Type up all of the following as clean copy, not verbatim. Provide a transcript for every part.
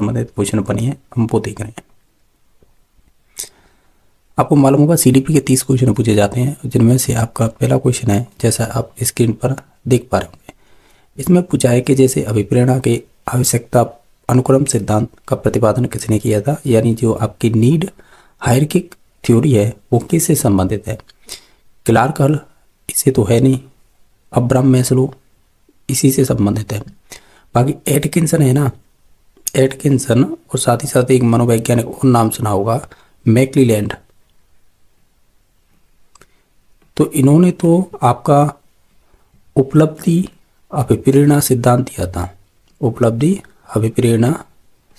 संबंधित क्वेश्चन बनी है, हम वो देख रहे हैं। आपको मालूम होगा सीडीपी के 30 क्वेश्चन पूछे जाते हैं, जिनमें से आपका पहला क्वेश्चन है जैसा आप स्क्रीन पर देख पा रहे होंगे। इसमें पूछा है कि जैसे अभिप्रेरणा के आवश्यकता अनुक्रम सिद्धांत का प्रतिपादन किसने किया था, यानी जो आपकी नीड हायरार्किक थ्योरी है वो किससे संबंधित है। क्लार्क हल इससे तो है नहीं, अब्राहम मैस्लो इसी से संबंधित है। बाकी एटकिंसन है ना, एटकिंसन, और साथ ही साथ एक मनोवैज्ञानिक और नाम सुना होगा मैकलीलैंड। तो इन्होंने तो आपका उपलब्धि अभिप्रेरणा सिद्धांत दिया था, उपलब्धि अभिप्रेरणा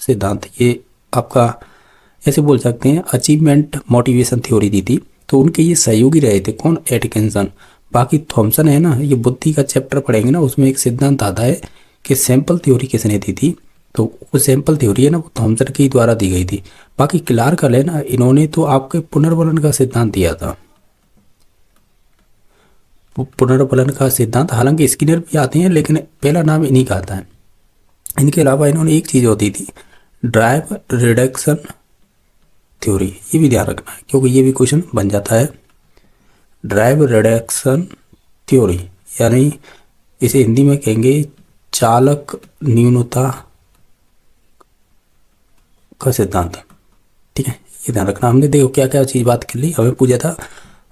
सिद्धांत, ये आपका ऐसे बोल सकते हैं अचीवमेंट मोटिवेशन थ्योरी दी थी। तो उनके ये सहयोगी रहे थे, कौन, एटकिंसन। बाकी थॉमसन है ना, ये बुद्धि का चैप्टर पढ़ेंगे ना, उसमें एक सिद्धांत आता है कि सैंपल थ्योरी किसने दी थी, तो वो सैंपल थ्योरी है ना वो थॉमसन के द्वारा दी गई थी। बाकी क्लार्क हल है ना, इन्होंने तो आपके पुनर्वलन का सिद्धांत दिया था, पुनर्वलन का सिद्धांत। हालांकि स्किनर भी आते हैं लेकिन पहला नाम इन्हीं का आता है। इनके अलावा इन्होंने एक चीज़ होती थी ड्राइव रिडक्शन थ्योरी, ये भी ध्यान रखना है क्योंकि ये भी क्वेश्चन बन जाता है। ड्राइव रिडक्शन थ्योरी यानी इसे हिंदी में कहेंगे चालक न्यूनता का सिद्धांत। ठीक है, ये ध्यान रखना। हमने देखो क्या क्या चीज़ बात कर ली। हमें पूछा था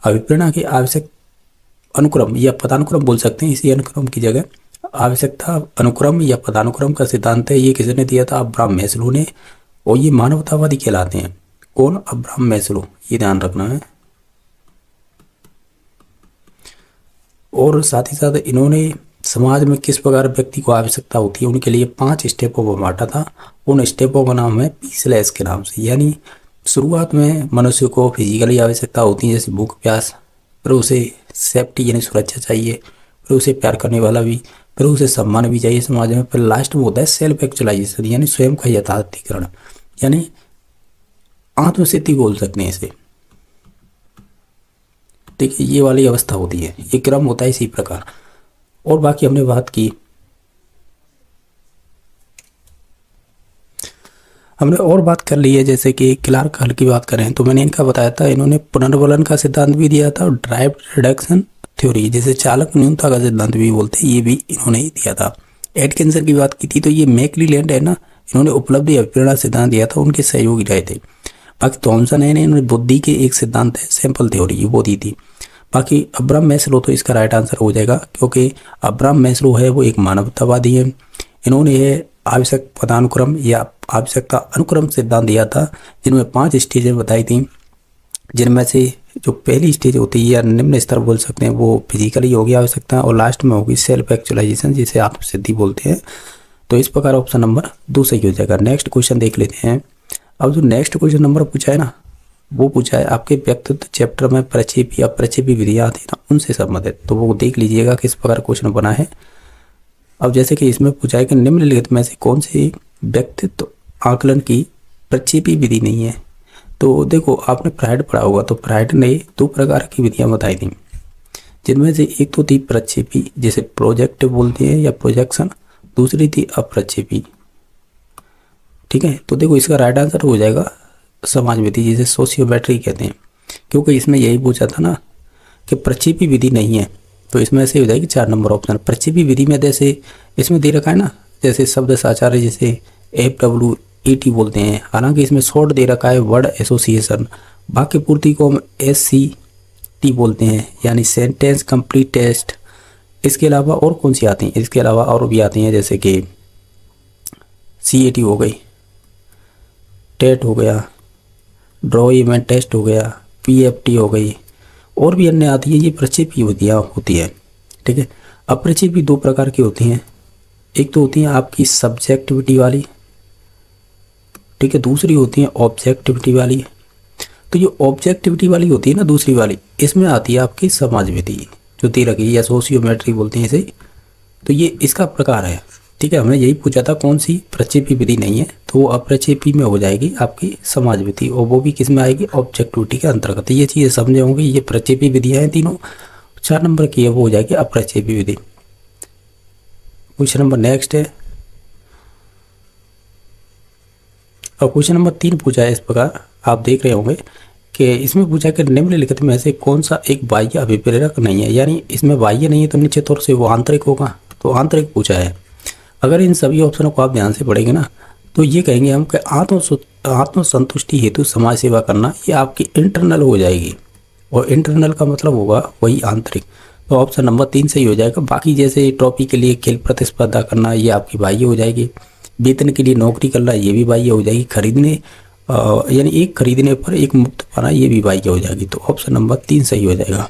अभिप्रेरणा की आवश्यक अनुक्रम या पदानुक्रम बोल सकते हैं, इसी अनुक्रम की जगह आवश्यकता अनुक्रम या पदानुक्रम का सिद्धांत है, ये किसने दिया था, अब्राहम मैस्लो ने। और ये मानवतावादी कहलाते हैं, कौन, अब्राहम मैस्लो, ये ध्यान रखना है। और साथ ही साथ इन्होंने समाज में किस प्रकार व्यक्ति को आवश्यकता होती है उनके लिए 5 स्टेपों को बांटा था। उन स्टेपों का नाम है P/S के नाम से। यानी शुरुआत में मनुष्य को फिजिकली आवश्यकता होती है जैसे भूख प्यास, फिर उसे सेफ्टी यानी सुरक्षा चाहिए, फिर उसे प्यार करने वाला भी, फिर उसे सम्मान भी चाहिए समाज में, फिर लास्ट में होता है सेल्फ एक्चुअलाइजेशन यानी स्वयं का यथार्थीकरण, यानी आत्मसिद्धि बोल सकते हैं इसे। ठीक है, ये वाली अवस्था होती है, ये क्रम होता है इसी प्रकार। और बाकी हमने बात की, हमने और बात कर ली है जैसे कि क्लार्क हल की बात करें तो मैंने इनका बताया था, इन्होंने पुनर्वलन का सिद्धांत भी दिया था और ड्राइव रिडक्शन थ्योरी जिसे चालक न्यूनता का सिद्धांत भी बोलते हैं, ये भी इन्होंने ही दिया था। एटकिंसन की बात की थी तो ये मैकलीलैंड है ना, इन्होंने उपलब्धि अभिप्रेरणा सिद्धांत दिया था, उनके सहयोगी रहे थे। बाकी थॉमसन है इन्होंने बुद्धि के एक सिद्धांत है सैंपल थ्योरी, वो दी थी। बाकी अब्राहम मैस्लो तो इसका राइट आंसर हो जाएगा क्योंकि अब्राहम मैस्लो है वो एक मानवतावादी है। इन्होंने ये आवश्यक पदानुक्रम या आवश्यकता अनुक्रम सिद्धांत दिया था, जिनमें 5 स्टेजें बताई थी, जिनमें से जो पहली स्टेज होती है या निम्न स्तर बोल सकते हैं वो फिजिकली होगी आवश्यकता, और लास्ट में होगी सेल्फ एक्चुअलाइजेशन जिसे आत्मसिद्धि बोलते हैं। तो इस प्रकार ऑप्शन नंबर 2 सही हो जाएगा। नेक्स्ट क्वेश्चन देख लेते हैं। अब जो नेक्स्ट क्वेश्चन नंबर पूछा है ना, वो पूछा है आपके व्यक्तित्व चैप्टर में प्रक्षेपी या प्रक्षेपी विधियाँ आती है ना, उनसे संबंधित, तो वो देख लीजिएगा किस प्रकार क्वेश्चन बना है। अब जैसे कि इसमें पूछा है कि निम्नलिखित में से कौन सी व्यक्तित्व आकलन की प्रक्षेपी विधि नहीं है। तो देखो आपने फ्राइड पढ़ा होगा, तो फ्राइड ने 2 प्रकार की विधियां बताई थी, जिनमें से एक तो थी प्रक्षेपी जिसे प्रोजेक्ट बोलते हैं या प्रोजेक्शन, दूसरी थी अप्रक्षेपी। ठीक है, तो देखो इसका राइट आंसर हो जाएगा समाज विधि जिसे सोशियोमेट्री कहते हैं, क्योंकि इसमें यही पूछा था ना कि प्रक्षेपी विधि नहीं है, तो इसमें से हो जाएगी 4 नंबर ऑप्शन। प्रक्षेपी विधि में जैसे इसमें दे रखा है ना, जैसे शब्द साचार्य जिसे FWET बोलते हैं, हालांकि इसमें शॉर्ट दे रखा है वर्ड एसोसिएशन। वाक्य पूर्ति को हम SCT बोलते हैं यानी सेंटेंस कंप्लीट टेस्ट। इसके अलावा और कौन सी आती हैं, इसके अलावा और भी आती हैं जैसे कि CAT हो गई, टेट हो गया, ड्रॉ इवेंट टेस्ट हो गया, PFT हो गई, और भी अन्य आती है। ये प्रक्षेपी विधियाँ होती है। ठीक है, अप्रक्षेपी 2 प्रकार की होती हैं, एक तो होती है आपकी सब्जेक्टिविटी वाली, ठीक है, दूसरी होती है ऑब्जेक्टिविटी वाली। तो ये ऑब्जेक्टिविटी वाली होती है ना दूसरी वाली, इसमें आती है आपकी समाज विधि जो दे रखी या सोशियोमेट्री बोलते हैं इसे। तो ये इसका प्रकार है। ठीक है, हमने यही पूछा था कौन सी प्रक्षेपी विधि नहीं है, तो वो अप्रक्षेपी में हो जाएगी आपकी समाज विधि, और वो भी किस में आएगी, ऑब्जेक्टिविटी के अंतर्गत। ये चीज़ें समझे होंगे, ये प्रक्षेपी विधियाँ हैं तीनों। 4 नंबर की है वो हो जाएगी अप्रक्षेपी विधि। क्वेश्चन नंबर नेक्स्ट है, और क्वेश्चन नंबर 3 पूछा है इस प्रकार, आप देख रहे होंगे कि इसमें पूछा कि निम्नलिखित में से कौन सा एक बाह्य अभिप्रेरक नहीं है, यानी इसमें बाह्य नहीं है तो निश्चित तौर से वो आंतरिक होगा, तो आंतरिक पूछा है। अगर इन सभी ऑप्शनों को आप ध्यान से पढ़ेंगे ना तो ये कहेंगे हम कि आत्मसंतुष्टि हेतु समाज सेवा करना ये आपकी इंटरनल हो जाएगी, और इंटरनल का मतलब होगा वही आंतरिक, तो ऑप्शन नंबर 3 सही हो जाएगा। बाकी जैसे ट्रॉफी के लिए खेल प्रतिस्पर्धा करना ये आपकी बाह्य हो जाएगी, वेतन के लिए नौकरी करना ये भी बाह्य हो जाएगी, खरीदने यानी एक खरीदने पर एक मुफ्त पाना ये भी बाह्य हो जाएगी, तो ऑप्शन नंबर 3 सही हो जाएगा।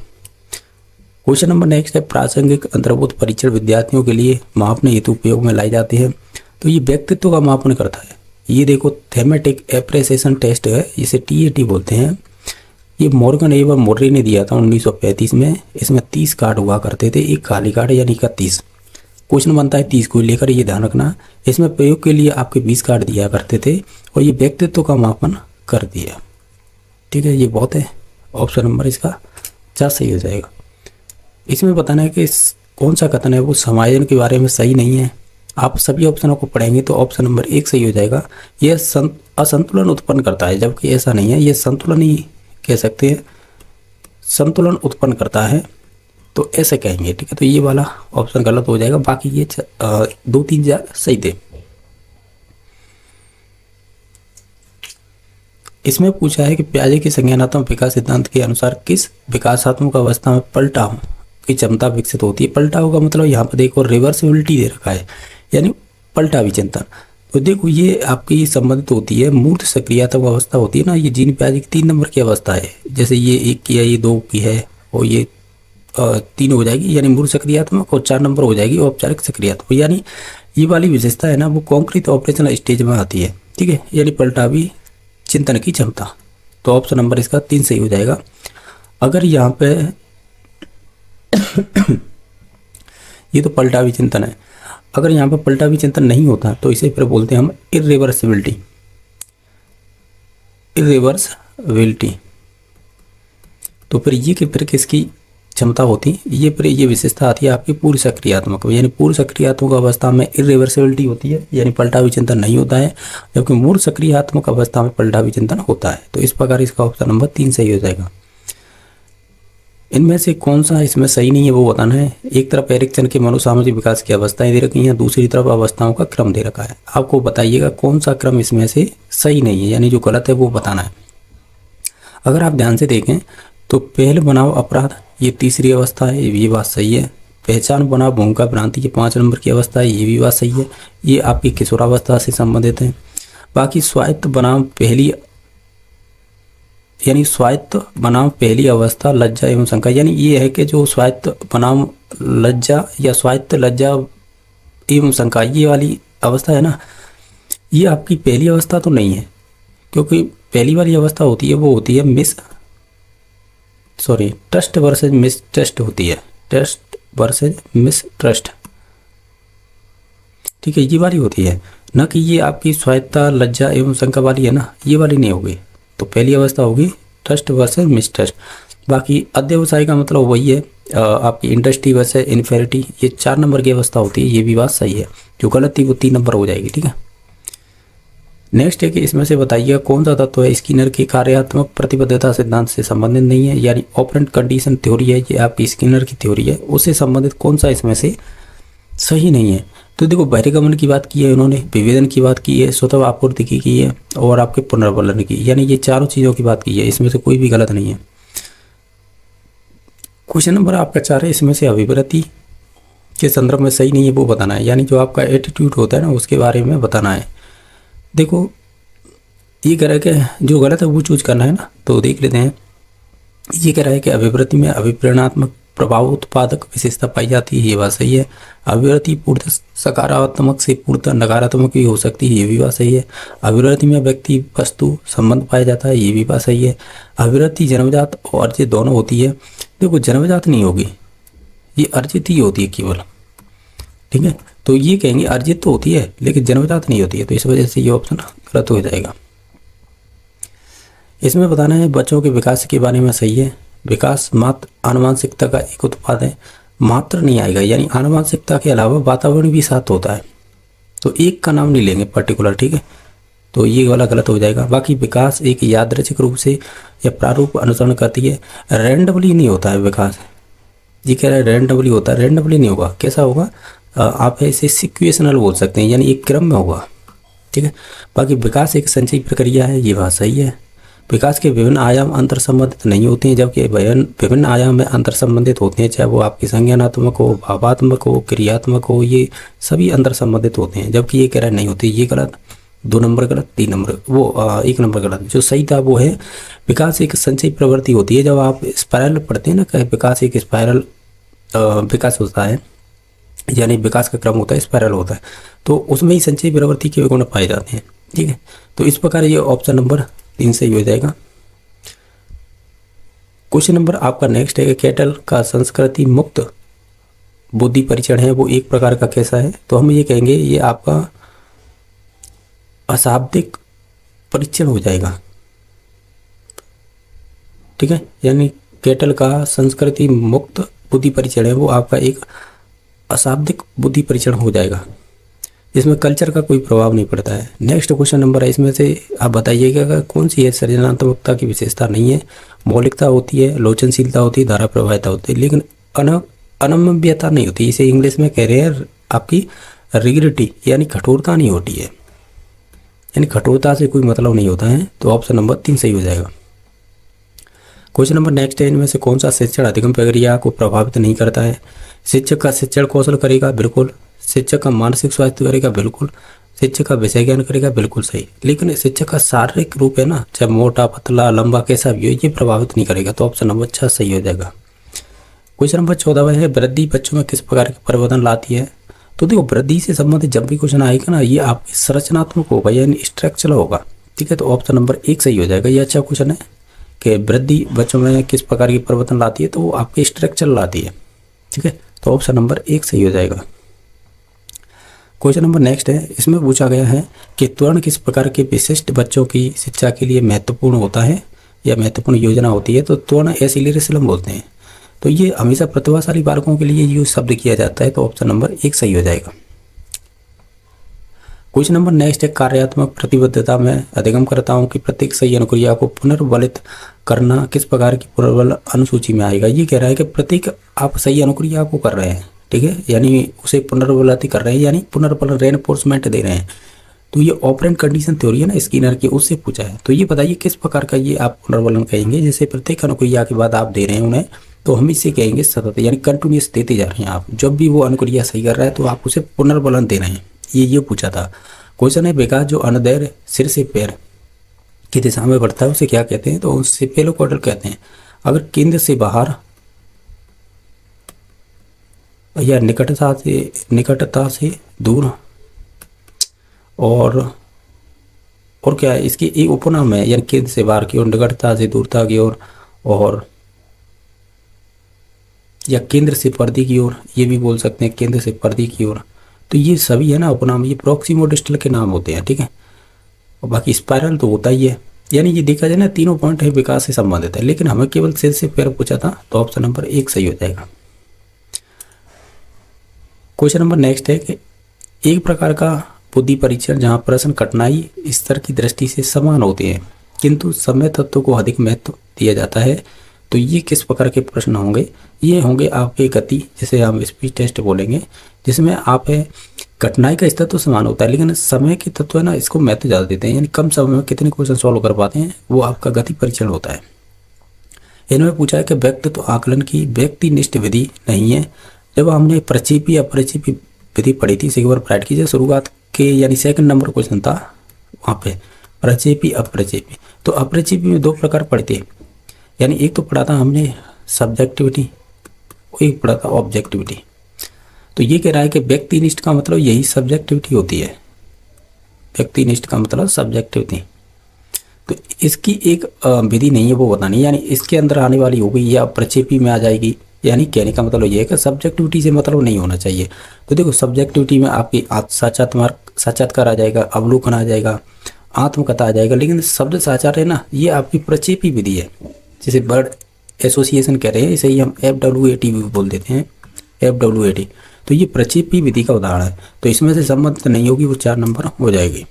क्वेश्चन नंबर नेक्स्ट है, प्रासंगिक अंतर्भूत परीक्षण विद्यार्थियों के लिए मापने हेतु उपयोग में लाई जाती है, तो ये व्यक्तित्व का मापन करता है। ये देखो थेमेटिक एप्रिसिएशन टेस्ट है, इसे TAT बोलते हैं। ये मॉर्गन एवं मोर्री ने दिया था 1935 में। इसमें 30 कार्ड हुआ करते थे, एक खाली कार्ड यानी 31। क्वेश्चन बनता है 30 को लेकर, ये ध्यान रखना। इसमें प्रयोग के लिए आपके 20 कार्ड दिया करते थे और ये व्यक्तित्व का मापन कर दिया। ठीक है, ये बहुत है। ऑप्शन नंबर इसका 4 सही हो जाएगा। इसमें बताना है कि कौन सा कथन है वो समायोजन के बारे में सही नहीं है। आप सभी ऑप्शनों को पढ़ेंगे तो ऑप्शन नंबर 1 सही हो जाएगा। यह असंतुलन उत्पन्न करता है, जबकि ऐसा नहीं है, यह संतुलन ही कह सकते हैं, संतुलन उत्पन्न करता है तो ऐसे कहेंगे। ठीक है, तो ये वाला ऑप्शन गलत हो जाएगा, बाकी ये 2-3 सही थे। इसमें पूछा है कि पियाजे के संज्ञानात्मक विकास सिद्धांत के अनुसार किस विकासात्मक अवस्था में पलटाव की क्षमता विकसित होती है। पलटाव का मतलब यहाँ पर देखो रिवर्सिबिलिटी दे रखा है, यानी पलटा विचिंतन। तो देखो ये आपकी संबंधित होती है, मूर्त सक्रियात्मक अवस्था होती है ना, ये जीन पियाजे की 3 नंबर की अवस्था है। जैसे ये 1 की है, ये 2 की है और ये 3 हो जाएगी, यानी मूर्त सक्रियात्मक, और 4 नंबर हो जाएगी औपचारिक सक्रियात्मक। यानी ये वाली विशेषता है ना वो कॉन्क्रीट ऑपरेशनल स्टेज में आती है। ठीक है, यानी पलटावी चिंतन की क्षमता, तो ऑप्शन नंबर इसका 3 सही हो जाएगा। अगर यहाँ पे ये तो पलटावी चिंतन है, अगर यहाँ पर पलटावी चिंतन नहीं होता तो इसे फिर बोलते हैं हम इर्रिवर्सिबिलिटी। तो फिर ये कि फिर किसकी क्षमता होती, ये फिर ये विशेषता आती है आपकी पूर्व सक्रियात्मक, यानी पूर्व सक्रियात्मक अवस्था में इर्रिवर्सिबिलिटी होती है, यानी पलटावी चिंतन नहीं होता है, जबकि मूर्त सक्रियात्मक अवस्था में पलटावी चिंतन होता है। तो इस प्रकार इसका ऑप्शन नंबर 3 सही हो जाएगा। इनमें से कौन सा इसमें सही नहीं है वो बताना है। एक तरफ एरिक्सन के मनोसामाजिक विकास की अवस्थाएं दे रखी हैं, दूसरी तरफ अवस्थाओं का क्रम दे रखा है। आपको बताइएगा कौन सा क्रम इसमें से सही नहीं है, यानी जो गलत है वो बताना है। अगर आप ध्यान से देखें तो पहले बनाव अपराध ये 3री अवस्था है, ये बात सही है। पहचान बनाव भूमिका भ्रांति ये 5 नंबर की अवस्था है, ये भी बात सही है, ये आपकी किशोरावस्था से संबंधित है। बाकी स्वायत्त बनाम पहली, यानी स्वायत्त बनाम पहली अवस्था लज्जा एवं शंका, यानी ये है कि जो स्वायत्त बनाम लज्जा या स्वायत्त लज्जा एवं शंका ये वाली अवस्था है ना, ये आपकी पहली अवस्था तो नहीं है, क्योंकि पहली वाली अवस्था होती है वो होती है ट्रस्ट वर्सेज मिसट्रस्ट होती है, ट्रस्ट वर्सेज मिसट्रस्ट। ठीक है, ये वाली होती है, न कि ये आपकी स्वायत्ता लज्जा एवं शंका वाली है ना, ये वाली नहीं होगी। तो पहली अवस्था होगी ट्रस्ट वर्सेज मिसट्रस्ट। बाकी अध्यवसाय का मतलब वही है आपकी इंडस्ट्री वर्सेज इन्फेरिटी, ये 4 नंबर की अवस्था होती है, ये भी बात सही है। जो गलत थी वो 3 नंबर हो जाएगी। ठीक है, नेक्स्ट है कि इसमें से बताइएगा कौन सा तत्व है स्किनर की कार्यात्मक प्रतिबद्धता सिद्धांत से संबंधित नहीं है, यानी ऑपरेंट कंडीशन थ्योरी है, ये आपकी स्किनर की थ्योरी है, उससे संबंधित कौन सा इसमें से सही नहीं है। तो देखो बहिर्गमन की बात की है उन्होंने, विभेदन की बात की है, स्वतः आपूर्ति की है और आपके पुनर्वलन की, यानी ये चारों चीज़ों की बात की है, इसमें से कोई भी गलत नहीं है। क्वेश्चन नंबर आपका 4 है, इसमें से अभिवृत्ति के संदर्भ में सही नहीं है वो बताना है, यानी जो आपका एटीट्यूड होता है ना उसके बारे में बताना है। देखो ये कह रहा है कि जो गलत है वो चूज करना है ना, तो देख लेते हैं। ये कह रहा है कि अभिवृत्ति में अभिप्रेरणात्मक प्रभाव उत्पादक विशेषता पाई जाती है, ये बात सही है। अभिवृत्ति पूर्णतः सकारात्मक से पूर्णतः नकारात्मक भी हो सकती है, ये भी बात सही है। अभिवृत्ति में व्यक्ति वस्तु संबंध पाया जाता है, ये भी बात सही है। अभिवृत्ति जन्मजात और अर्जित दोनों होती है। देखो जन्मजात नहीं होगी, ये अर्जित ही होती है केवल। ठीक है, तो ये कहेंगे अर्जित तो होती है लेकिन जन्मजात नहीं होती है, तो इस वजह से ये ऑप्शन गलत हो जाएगा। इसमें बताना है बच्चों के विकास के बारे में सही है। विकास मात्र आनुवांशिकता का एक उत्पाद है, मात्र नहीं आएगा, यानी आनुवांशिकता के अलावा वातावरण भी साथ होता है, तो एक का नाम नहीं लेंगे पर्टिकुलर। ठीक है, तो ये वाला गलत हो जाएगा। बाकी विकास एक यादृच्छिक रूप से या प्रारूप अनुसरण करती है, रैंडमली नहीं होता है विकास। ये कह रहा है रैंडमली होता है, रैंडमली नहीं होगा। कैसा होगा? आप इसे सिक्वेशनल बोल सकते हैं, यानी एक क्रम में होगा, ठीक है। बाकी विकास एक संचयी प्रक्रिया है, ये बात सही है। विकास के विभिन्न आयाम अंतर संबंधित नहीं होते हैं, जबकि विभिन्न आयाम में अंतर संबंधित होते हैं, चाहे वो आपकी संज्ञानात्मक हो, भावात्मक हो, क्रियात्मक हो, ये सभी अंतर संबंधित होते हैं। जबकि ये कह रहा है नहीं होते, ये गलत। 2 नंबर गलत, 3 नंबर वो 1 नंबर गलत। जो सही था वो है विकास एक संचयी प्रवृत्ति होती है। जब आप स्पायरल पढ़ते हैं ना, कि विकास एक स्पायरल विकास होता है, यानी विकास का क्रम होता है, स्पायरल होता है, तो उसमें ही संचयी प्रवृत्ति के गुण पाए जाते हैं, ठीक है। तो इस प्रकार ये ऑप्शन नंबर 3 सही हो जाएगा। क्वेश्चन नंबर आपका नेक्स्ट है कि कैटल का संस्कृति मुक्त बुद्धि परीक्षण है, वो एक प्रकार का कैसा है? तो हम ये कहेंगे ये आपका अशाब्दिक परीक्षण हो जाएगा, ठीक है। यानी कैटल का संस्कृति मुक्त बुद्धि परीक्षण है, वो आपका एक अशाब्दिक बुद्धि परीक्षण हो जाएगा, इसमें कल्चर का कोई प्रभाव नहीं पड़ता है। नेक्स्ट क्वेश्चन नंबर है, इसमें से आप बताइएगा कौन सी है सृजनात्मकता की विशेषता नहीं है? मौलिकता होती है, लोचनशीलता होती है, धारा प्रवाहिता होती है, लेकिन अनम्यता नहीं होती। इसे इंग्लिश में कह रहे हैं आपकी रिगिडिटी, यानी कठोरता नहीं होती है, यानी कठोरता से कोई मतलब नहीं होता है। तो ऑप्शन नंबर 3 सही हो जाएगा। क्वेश्चन नंबर नेक्स्ट है, इनमें से कौन सा शिक्षण अधिगम प्रक्रिया को प्रभावित नहीं करता है? शिक्षक का शिक्षण कौशल करेगा, बिल्कुल। शिक्षक का मानसिक स्वास्थ्य करेगा, बिल्कुल। शिक्षक का विषय ज्ञान करेगा, बिल्कुल सही। लेकिन शिक्षक का शारीरिक रूप है ना, चाहे मोटा पतला लंबा कैसा भी हो, ये प्रभावित नहीं करेगा। तो ऑप्शन नंबर 6 सही हो जाएगा। क्वेश्चन नंबर 14 है, वृद्धि बच्चों में किस प्रकार के परिवर्तन लाती है? तो देखो, वृद्धि से संबंधित जब भी क्वेश्चन आएगा ना, ये आपके संरचनात्मक होगा, यानी स्ट्रक्चरल होगा, ठीक है। तो ऑप्शन नंबर 1 सही हो जाएगा। ये अच्छा क्वेश्चन है कि वृद्धि बच्चों में किस प्रकार की परिवर्तन लाती है, तो वो आपके स्ट्रक्चर लाती है, ठीक है। तो ऑप्शन नंबर 1 सही हो जाएगा। क्वेश्चन नंबर नेक्स्ट है, इसमें पूछा गया है कि त्वरण किस प्रकार के विशिष्ट बच्चों की शिक्षा के लिए महत्वपूर्ण होता है या महत्वपूर्ण योजना होती है? तो त्वरण एसिलरेशन बोलते हैं। तो ये हमेशा प्रतिभाशाली बालकों के लिए यूज शब्द किया जाता है। तो ऑप्शन नंबर 1 सही हो जाएगा। क्वेश्चन नंबर नेक्स्ट है, कार्यात्मक प्रतिबद्धता में अधिगमकर्ताओं की प्रत्येक सही अनुक्रिया को पुनर्बलित करना किस प्रकार की पुनर्बल अनुसूची में आएगा? ये कह रहा है कि प्रत्येक आप सही अनुक्रिया को कर रहे हैं, ठीक है, यानी उसे पुनर्बलित कर रहे हैं, यानी पुनर्बल रेनफोर्समेंट दे रहे हैं। तो ये ऑपरेंट कंडीशन थ्योरी है ना स्किनर की, उससे पूछा है। तो ये बताइए किस प्रकार का ये आप पुनर्बलन कहेंगे? जैसे प्रत्येक अनुक्रिया के बाद आप दे रहे हैं उन्हें, तो हम इसे कहेंगे सतत, यानी कंटिन्यूस देते जा रहे हैं आप। जब भी वो अनुक्रिया सही कर रहा है तो आप उसे पुनर्बलन दे रहे हैं, ये पूछा था। क्वेश्चन है, विकास जो अनुदैर्घ्य सिर से पैर की दिशा में बढ़ता है उसे क्या कहते हैं? तो उसे सेफेलोकॉर्डल कहते हैं। अगर केंद्र से बाहर या निकटता से दूर और क्या है, इसकी एक उपनाम है, यानी केंद्र से बाहर की ओर, निकटता से दूरता की ओर, और या केंद्र से पर्दे की ओर, ये भी बोल सकते हैं केंद्र से पर्दे की ओर। तो ये सभी है ना उपनाम, ये प्रॉक्सिमो डिस्टल के नाम होते हैं, ठीक है। और बाकी स्पाइरल तो होता ही है, यानी ये देखा जाए ना तीनों पॉइंट है विकास से संबंधित है, लेकिन हमें केवल सिर से पैर पूछा था, तो ऑप्शन नंबर 1 सही हो जाएगा। क्वेश्चन नंबर नेक्स्ट है कि एक प्रकार का बुद्धि परीक्षण जहाँ प्रश्न कठिनाई स्तर की दृष्टि से समान होते हैं किंतु समय तत्व को अधिक महत्व दिया जाता है, तो ये किस प्रकार के प्रश्न होंगे? ये होंगे आपके गति, जिसे हम स्पीड टेस्ट बोलेंगे, जिसमें आप कठिनाई का स्तर तो समान होता है लेकिन समय के तत्व है ना इसको महत्व ज़्यादा देते हैं, यानी कम समय में कितने क्वेश्चन सॉल्व कर पाते हैं, वो आपका गति परीक्षण होता है। इनमें पूछा है कि व्यक्तित्व आकलन की व्यक्तिनिष्ठ विधि नहीं है। जब हमने प्रक्षेपी अपप्रक्षेपी विधि पढ़ी थी सिग्मंड फ्राइड की, जो शुरुआत के यानी सेकंड नंबर क्वेश्चन था, वहाँ पे प्रक्षेपी अपप्रक्षेपी। तो अपप्रक्षेपी में 2 प्रकार पढ़ते हैं, यानी एक तो पढ़ा था हमने सब्जेक्टिविटी, एक पढ़ा था ऑब्जेक्टिविटी। तो ये कह रहा है कि व्यक्तिनिष्ठ का मतलब यही सब्जेक्टिविटी होती है, व्यक्तिनिष्ठ का मतलब सब्जेक्टिविटी। तो इसकी एक विधि नहीं है, वो बतानी, यानी इसके अंदर आने वाली होगी या प्रक्षेपी में आ जाएगी, यानी कहने का मतलब ये है कि सब्जेक्टिविटी से मतलब नहीं होना चाहिए। तो देखो सब्जेक्टिविटी में आपकी साक्षात्कार आ जाएगा, अवलोकन आ जाएगा, आत्मकथा आ जाएगा, लेकिन शब्द साचार है ना, ये आपकी प्रक्षेपी विधि है, जिसे वर्ड एसोसिएशन कह रहे हैं, इसे ही हम FWAT भी बोल देते हैं, FWAT। तो ये प्रक्षेपी विधि का उदाहरण है, तो इसमें से संबंधित नहीं होगी, वो 4 नंबर हो जाएगी।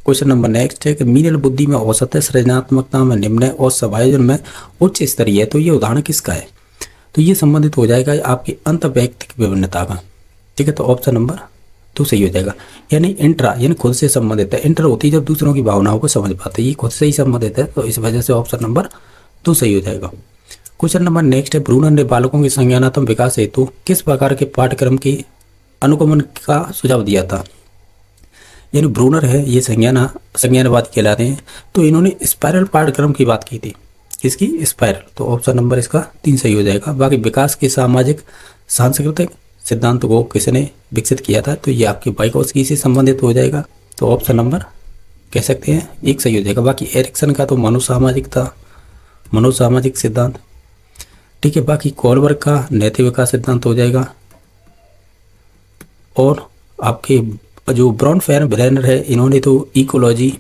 क्वेश्चन नंबर नेक्स्ट है कि मीनल बुद्धि में औसत है, सृजनात्मकता में निम्न है और समायोजन में उच्च स्तरीय है। तो ये उदाहरण किसका है? तो ये संबंधित हो जाएगा आपकी अंत व्यक्तिक विभिन्नता का। ठीक है, तो ऑप्शन नंबर 2 सही हो जाएगा। यानी इंट्रा यानी खुद से संबंधित है। इंटर होती है जब दूसरों की भावनाओं को समझ पाते हैं, ये खुद से ही संबंधित है, तो इस वजह से ऑप्शन नंबर 2 सही हो जाएगा। क्वेश्चन नंबर नेक्स्ट है ब्रूनर ने बालकों के संज्ञानात्मक विकास हेतु किस प्रकार के पाठ्यक्रम की अनुगमन का सुझाव दिया था? यानी ब्रूनर है ये संज्ञानवादी कहलाते हैं, तो इन्होंने स्पाइरल पाठ्यक्रम की बात की थी। किसकी? स्पाइरल। तो ऑप्शन नंबर इसका 3 सही हो जाएगा। बाकी विकास के सामाजिक सांस्कृतिक सिद्धांत को किसने विकसित किया था? तो ये आपके वाइगोत्स्की से संबंधित हो जाएगा, तो ऑप्शन नंबर कह सकते हैं 1 सही हो जाएगा। बाकी एरिक्सन का तो मनोसामाजिक था, मनोसामाजिक सिद्धांत। ठीक है, बाकी कोलबर्ग का नैतिक विकास सिद्धांत हो जाएगा। और आपके जो ब्रॉनफेयर ब्रेनर है इन्होंने तो इकोलॉजी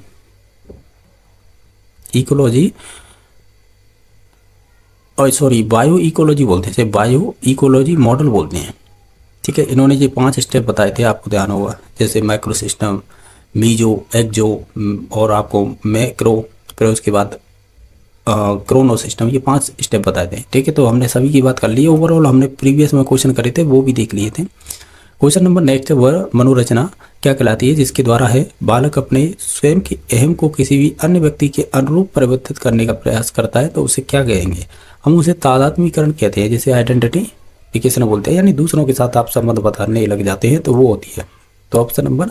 और सॉरी बायो इकोलॉजी बोलते हैं, बायो इकोलॉजी मॉडल बोलते हैं। ठीक है, इन्होंने ये 5 स्टेप बताए थे, आपको ध्यान होगा, जैसे माइक्रो सिस्टम, मीजो, एक्जो और आपको मैक्रो, फिर उसके बाद क्रोनो सिस्टम, ये 5 स्टेप बताए थे। ठीक है, तो हमने सभी की बात कर ली है। ओवरऑल हमने प्रीवियस में क्वेश्चन करे थे वो भी देख लिए थे। क्वेश्चन नंबर नेक्स्ट है वह मनोरचना क्या कहलाती है जिसके द्वारा है बालक अपने स्वयं के अहम को किसी भी अन्य व्यक्ति के अनुरूप परिवर्तित करने का प्रयास करता है, तो उसे क्या कहेंगे? हम उसे तादात्म्यकरण कहते हैं, जिसे आइडेंटिफिकेशन बोलते हैं। यानी दूसरों के साथ आप संबंध बताने लग जाते हैं, तो वो होती है। तो ऑप्शन नंबर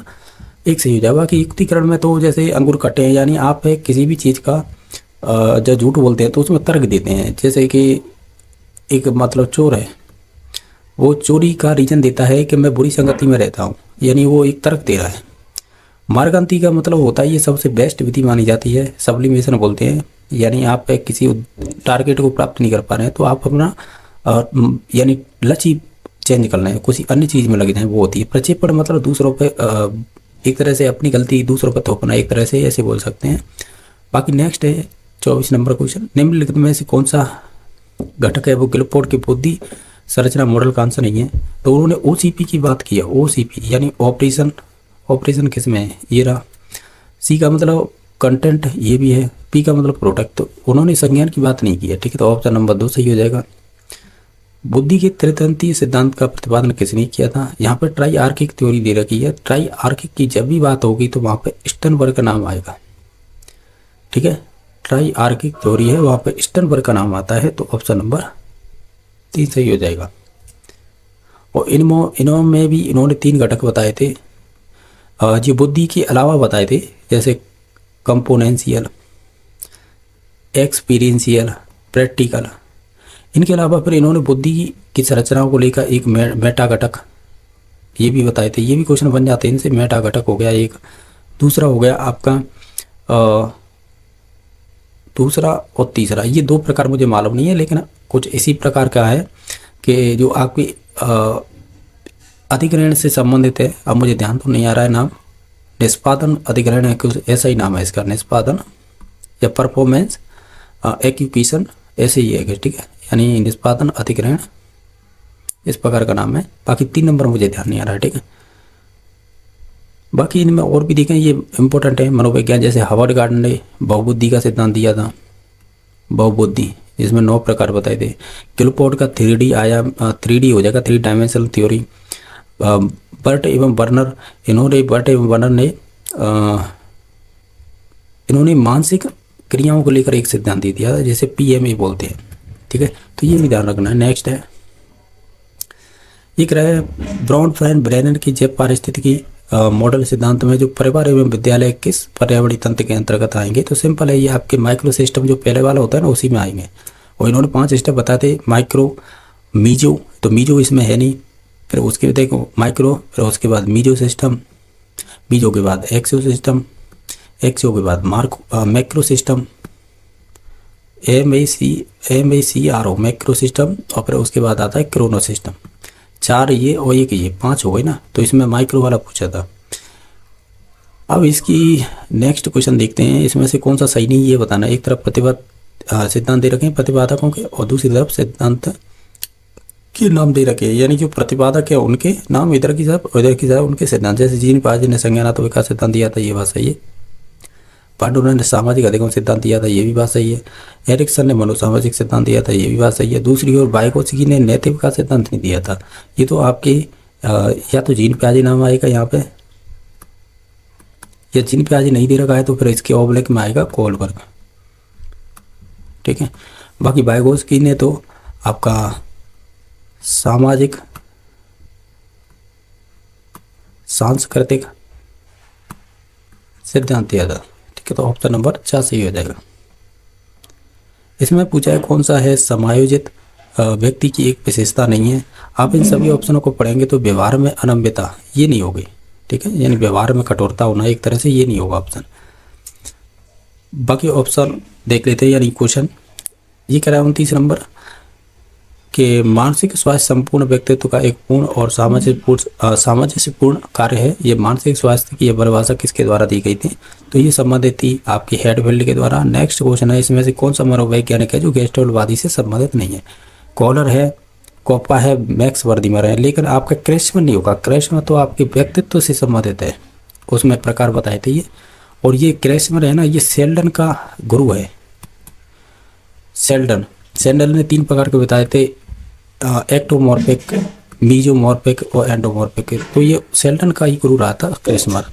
1 सही हो जाएगा। कि युक्तिकरण में तो जैसे अंगूर कटे हैं, यानी आप किसी भी चीज़ का जब झूठ बोलते हैं तो उसमें तर्क देते हैं। जैसे कि एक मतलब चोर है, वो चोरी का रीजन देता है कि मैं बुरी संगति में रहता हूँ, यानी वो एक तर्क दे रहा है। मार्गान्ती का मतलब होता है ये सबसे बेस्ट विधि मानी जाती है, सब्लिमेशन बोलते हैं। यानी आप किसी टारगेट को प्राप्त नहीं कर पा रहे हैं तो आप अपना यानी लक्ष्य चेंज कर लें, किसी अन्य चीज़ में लग जाए, वो होती है। प्रक्षेपण मतलब दूसरों पे एक तरह से अपनी गलती दूसरों पर थोपना, एक तरह से ऐसे बोल सकते हैं। बाकी नेक्स्ट है 24 नंबर क्वेश्चन, निम्नलिखित में से कौन सा घटक है वो गिलफोर्ड की बुद्धि संरचना मॉडल का आंसर नहीं है? तो उन्होंने OCP की बात की है। OCP यानी ऑपरेशन किस में है? ये रहा। C का मतलब कंटेंट, ये भी है। P का मतलब प्रोडक्ट। तो उन्होंने संज्ञान की बात नहीं की है। ठीक है, तो ऑप्शन नंबर 2 सही हो जाएगा। बुद्धि के त्रितंत्रीय सिद्धांत का प्रतिपादन किसने किया था? यहाँ पर ट्राई आर्किक थ्योरी दे रखी है। ट्राई आर्किक की जब भी बात होगी तो वहाँ पे स्टर्नबर्ग का नाम आएगा। ठीक है, ट्राई आर्किक थ्योरी है, वहाँ पे स्टर्नबर्ग का नाम आता है, तो ऑप्शन नंबर 3 सही हो जाएगा। और इनमें भी इन्होंने 3 घटक बताए थे जो बुद्धि के अलावा बताए थे, जैसे कंपोनेंशियल, एक्सपीरियंशियल, प्रैक्टिकल। इनके अलावा फिर इन्होंने बुद्धि की संरचनाओं को लेकर एक मेटा घटक ये भी बताए थे। ये भी क्वेश्चन बन जाते हैं इनसे। मेटा घटक हो गया एक, दूसरा हो गया आपका दूसरा और तीसरा, ये 2 प्रकार मुझे मालूम नहीं है, लेकिन कुछ इसी प्रकार का है कि जो आपकी अधिग्रहण से संबंधित है। अब मुझे ध्यान तो नहीं आ रहा है नाम, निष्पादन अधिग्रहण है, कुछ ऐसा ही नाम है इसका, निष्पादन या परफॉर्मेंस एक्यूपेशन, ऐसे ही है। ठीक है, यानी निष्पादन अधिग्रहण इस प्रकार का नाम है। बाकी 3 नंबर मुझे ध्यान नहीं आ रहा है। ठीक है, बाकी इनमें और भी देखें, ये इंपॉर्टेंट है। मनोविज्ञान, जैसे हार्वर्ड गार्डन ने बहुबुद्धि का सिद्धांत दिया था, बहुबुद्धि, इसमें 9 प्रकार बताए थे। गिलफोर्ड का 3D आयाम 3D हो जाएगा, 3 डायमेंशनल थ्योरी। बर्ट एवं बर्नर ने इन्होंने मानसिक क्रियाओं को लेकर एक सिद्धांत दे दिया जिसे PMA बोलते हैं। ठीक है, तो ये भी ध्यान रखना है। नेक्स्ट है एक रहे ब्रॉनफेयर ब्रेनर की जैव पारिस्थितिकी मॉडल सिद्धांत में जो परिवार एवं विद्यालय किस पर्यावरणीय तंत्र के अंतर्गत आएंगे? तो सिंपल है, ये आपके माइक्रो सिस्टम जो पहले वाला होता है ना, उसी में आएंगे। और इन्होंने 5 स्टेप बताए थे। माइक्रो, मीजो, तो मीजो इसमें है नहीं, फिर उसके देखो माइक्रो, फिर उसके बाद मीजो सिस्टम, मीजो के बाद एक्सो सिस्टम, एक्सो के बाद macro system, MACRO macro system, और फिर उसके बाद आता है क्रोनो सिस्टम। 4 ये और एक ये 5 हो गए ना, तो इसमें माइक्रो वाला पूछा था। अब इसकी नेक्स्ट क्वेश्चन देखते हैं, इसमें से कौन सा सही नहीं ये बताना। एक तरफ प्रतिवाद सिद्धांत दे रखे हैं प्रतिपादकों के, और दूसरी तरफ सिद्धांत के नाम दे रखे हैं, यानी जो प्रतिपादक है उनके नाम इधर की तरफ उधर की तरफ उनके सिद्धांत। जैसे जीन पाजी ने संज्ञानात्मक विकास सिद्धांत दिया था, ये बात सही है। पांडुरंग ने सामाजिक अधिगम सिद्धांत दिया था, ये भी बात सही है। एरिक्सन ने मनोसामाजिक सिद्धांत दिया था, ये भी बात सही है। दूसरी ओर वाइगोत्स्की ने नैतिक का सिद्धांत नहीं दिया था। ये तो आपके या तो जीन प्याजी नाम आएगा यहाँ पे, या जीन प्याजी नहीं दे रखा है तो फिर इसके ऑब्लिक में आएगा कोलबर्ग, ठीक है। बाकी वाइगोत्स्की ने तो आपका सामाजिक सांस्कृतिक सिद्धांत दिया था, ठीक है। तो ऑप्शन नंबर 4 सही हो जाएगा। इसमें पूछा है कौन सा है समायोजित व्यक्ति की एक विशेषता नहीं है। आप इन सभी ऑप्शनों को पढ़ेंगे तो व्यवहार में अनम्यता ये नहीं होगी, ठीक है, यानी व्यवहार में कठोरता होना एक तरह से, ये नहीं होगा ऑप्शन। बाकी ऑप्शन देख लेते हैं, यानी क्वेश्चन ये कह रहा है 29 नंबर कि मानसिक स्वास्थ्य संपूर्ण व्यक्तित्व का एक पूर्ण और सामंजस्यपूर्ण कार्य है। ये मानसिक स्वास्थ्य की यह परिभाषा किसके द्वारा दी गई थी? तो ये संबंधित थी आपकी हेडफील्ड के द्वारा। नेक्स्ट क्वेश्चन है, इसमें से कौन सा मनोवैज्ञानिक है जो गेस्टाल्टवादी से संबंधित नहीं है? कॉलर है, कोप्पा है, मैक्स वर्दीमर है। लेकिन आपका क्रेसमर नहीं होगा, क्रेसमर तो आपके व्यक्तित्व से संबंधित है, उसमें प्रकार बताए थे ये। और ये क्रेसमर है ना, ये सेल्डन का गुरु है। सेल्डन ने 3 प्रकार के बताए थे, एक्टोमॉर्फिक, मीजोमॉर्फिक और एंडोमॉर्फिक। तो ये सेल्डन का ही गुरु रहा था क्रेसमर।